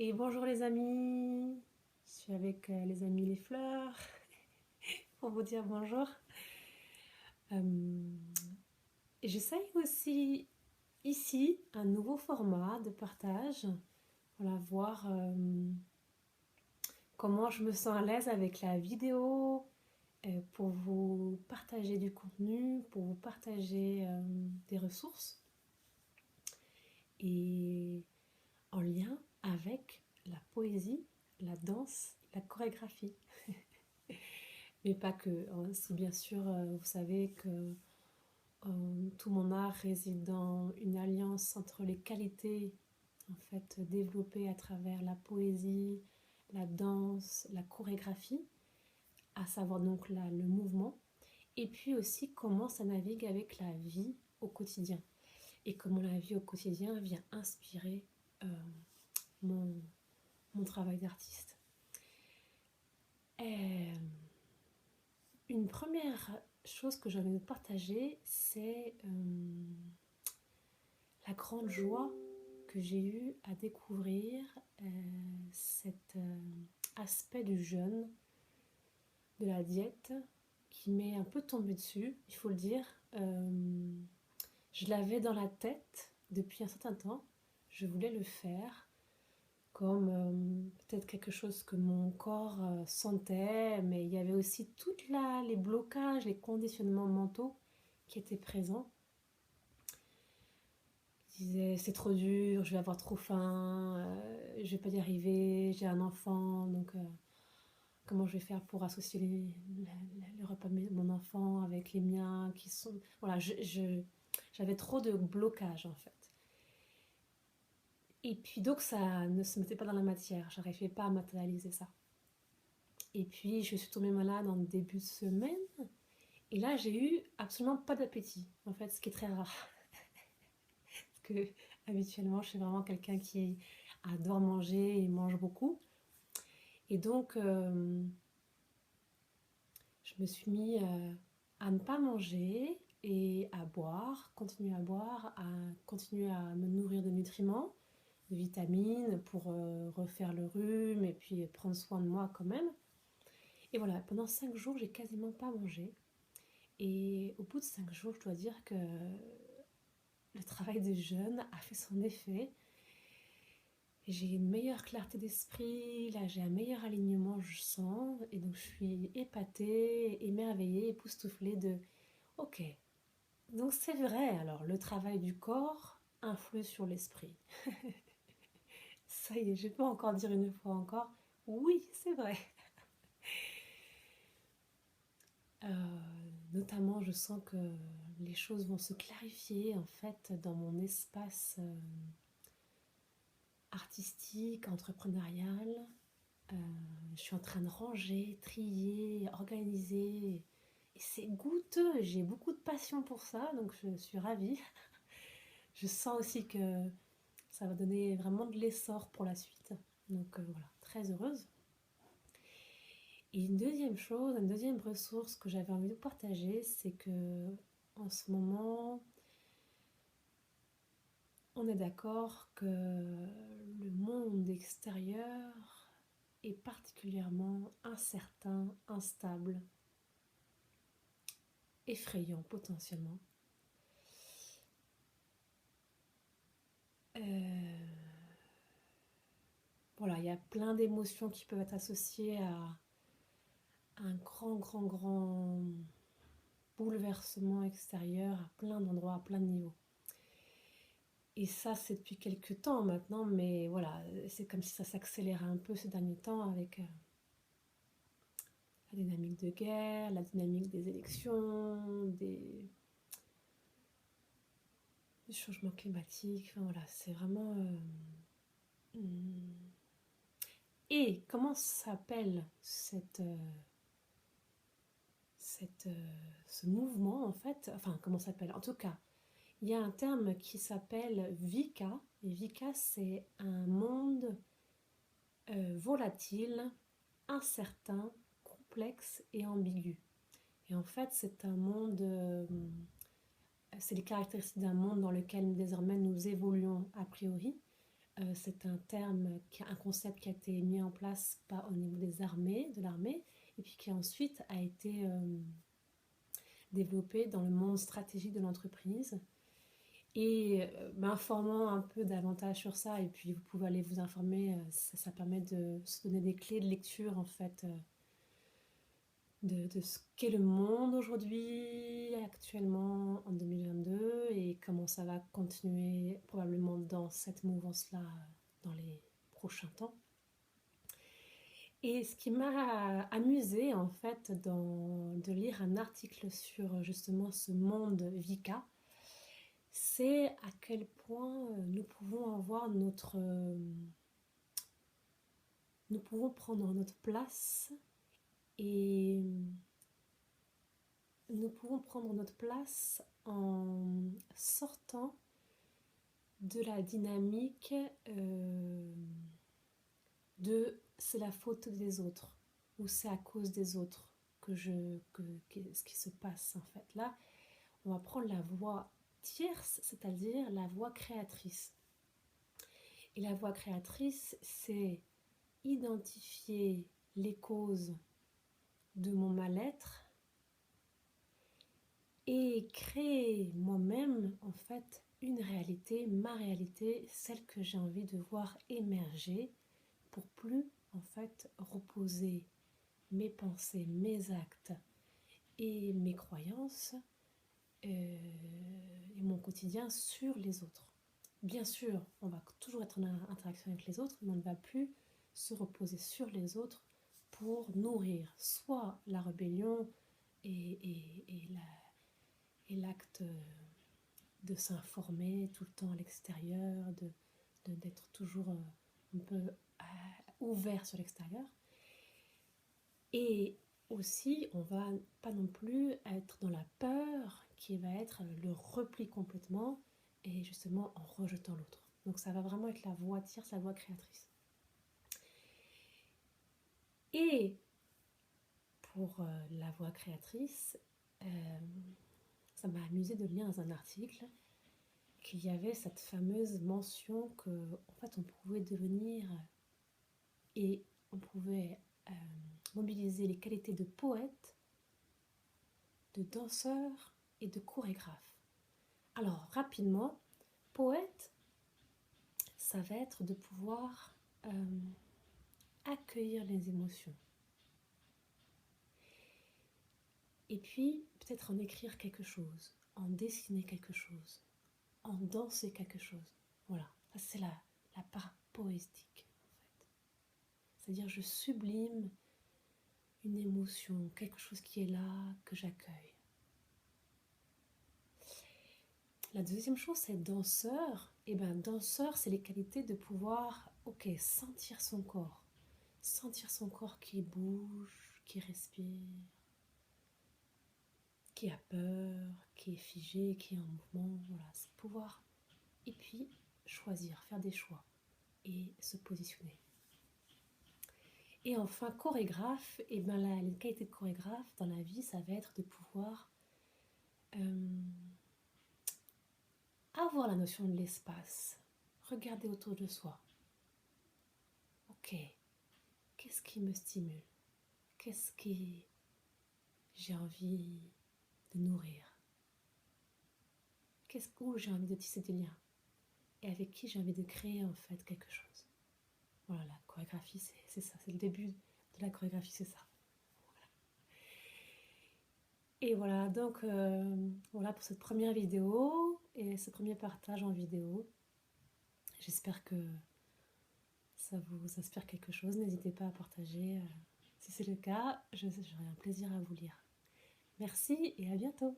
Et bonjour les amis, je suis avec les amis les fleurs pour vous dire bonjour. Euh, et j'essaye aussi ici un nouveau format de partage. Voilà, voir comment je me sens à l'aise avec la vidéo pour vous partager du contenu, pour vous partager des ressources et en lien avec la poésie, la danse, la chorégraphie. Mais pas que. Si bien sûr, vous savez que tout mon art réside dans une alliance entre les qualités en fait développées à travers la poésie, la danse, la chorégraphie, à savoir donc le mouvement, et puis aussi comment ça navigue avec la vie au quotidien et comment la vie au quotidien vient inspirer euh, mon, mon travail d'artiste. Et une première chose que j'ai envie de partager, c'est la grande joie que j'ai eue à découvrir cet aspect du jeûne, de la diète, qui m'est un peu tombé dessus, il faut le dire. Je l'avais dans la tête depuis un certain temps, je voulais le faire comme peut-être quelque chose que mon corps sentait, mais il y avait aussi tous les blocages, les conditionnements mentaux qui étaient présents. Je disais c'est trop dur, je vais avoir trop faim, je vais pas y arriver, j'ai un enfant, donc comment je vais faire pour associer les repas de mon enfant avec les miens qui sont... Voilà, j'avais trop de blocages en fait. Et puis donc ça ne se mettait pas dans la matière, j'arrivais pas à matérialiser ça. Et puis je suis tombée malade en début de semaine, et là j'ai eu absolument pas d'appétit, en fait, ce qui est très rare. Parce que habituellement je suis vraiment quelqu'un qui adore manger et mange beaucoup. Et donc je me suis mis à ne pas manger et à boire, à continuer à me nourrir de nutriments, de vitamines pour refaire le rhume et puis prendre soin de moi quand même. Et voilà, pendant 5 jours, j'ai quasiment pas mangé. Et au bout de 5 jours, je dois dire que le travail de jeûne a fait son effet. J'ai une meilleure clarté d'esprit, là j'ai un meilleur alignement, je sens, et donc je suis épatée, émerveillée, époustouflée de ok, donc c'est vrai, alors le travail du corps influe sur l'esprit. Ça y est, je peux encore dire une fois encore, oui, c'est vrai. Notamment, je sens que les choses vont se clarifier en fait dans mon espace artistique, entrepreneurial. Euh, je suis en train de ranger, trier, organiser. Et c'est goûteux, j'ai beaucoup de passion pour ça, donc je suis ravie. Je sens aussi que ça va donner vraiment de l'essor pour la suite. Donc voilà, très heureuse. Et une deuxième chose, une deuxième ressource que j'avais envie de partager, c'est que en ce moment, on est d'accord que le monde extérieur est particulièrement incertain, instable, effrayant potentiellement. Voilà, il y a plein d'émotions qui peuvent être associées à un grand bouleversement extérieur à plein d'endroits, à plein de niveaux. Et ça, c'est depuis quelques temps maintenant, mais voilà, c'est comme si ça s'accélérait un peu ces derniers temps avec la dynamique de guerre, la dynamique des élections, des changements climatiques. Enfin voilà, c'est vraiment. Et comment s'appelle ce mouvement en fait? Enfin, comment s'appelle? En tout cas, il y a un terme qui s'appelle Vika. Et Vika, c'est un monde volatile, incertain, complexe et ambigu. Et en fait, c'est un monde, c'est les caractéristiques d'un monde dans lequel désormais nous évoluons a priori, C'est un terme, un concept qui a été mis en place au niveau des armées, de l'armée, et puis qui ensuite a été développé dans le monde stratégique de l'entreprise. Et m'informant un peu davantage sur ça, et puis vous pouvez aller vous informer, ça permet de se donner des clés de lecture en fait de ce qu'est le monde aujourd'hui, actuellement en 2022, et comment ça va continuer probablement dans cette mouvance-là dans les prochains temps. Et ce qui m'a amusée en fait de lire un article sur justement ce monde VICA, c'est à quel point nous pouvons nous pouvons prendre notre place et nous pouvons prendre notre place en sortant de la dynamique de c'est la faute des autres ou c'est à cause des autres que ce qui se passe en fait. Là, on va prendre la voie tierce, c'est-à-dire la voie créatrice. Et la voie créatrice, c'est identifier les causes de mon mal-être et créer moi-même en fait une réalité, ma réalité, celle que j'ai envie de voir émerger pour plus en fait reposer mes pensées, mes actes et mes croyances et mon quotidien sur les autres. Bien sûr, on va toujours être en interaction avec les autres, mais on ne va plus se reposer sur les autres pour nourrir soit la rébellion et l'acte de s'informer tout le temps à l'extérieur, d'être toujours un peu ouvert sur l'extérieur. Et aussi, on va pas non plus être dans la peur qui va être le repli complètement et justement en rejetant l'autre. Donc ça va vraiment être la voie tierce, la voie créatrice. Et pour la voie créatrice, ça m'a amusé de lire dans un article qu'il y avait cette fameuse mention que en fait on pouvait devenir et on pouvait mobiliser les qualités de poète, de danseur et de chorégraphe. Alors rapidement, poète, ça va être de pouvoir accueillir les émotions. Et puis peut-être en écrire quelque chose, en dessiner quelque chose, en danser quelque chose. Voilà, ça c'est la part poétique en fait. C'est-à-dire je sublime une émotion, quelque chose qui est là, que j'accueille. La deuxième chose, c'est danseur. Et bien, danseur, c'est les qualités de pouvoir, sentir son corps. Sentir son corps qui bouge, qui respire, qui a peur, qui est figé, qui est en mouvement. Voilà, c'est pouvoir. Et puis, choisir, faire des choix et se positionner. Et enfin, chorégraphe, et bien la qualité de chorégraphe dans la vie, ça va être de pouvoir avoir la notion de l'espace, regarder autour de soi. Ok, qu'est-ce qui me stimule? Qu'est-ce qui j'ai envie de nourrir? Où j'ai envie de tisser des liens? Et avec qui j'ai envie de créer en fait quelque chose? Voilà, la chorégraphie, c'est ça, c'est le début de la chorégraphie, c'est ça. Voilà. Et voilà, donc voilà pour cette première vidéo et ce premier partage en vidéo. J'espère que ça vous inspire quelque chose. N'hésitez pas à partager. Si c'est le cas, j'aurai un plaisir à vous lire. Merci et à bientôt.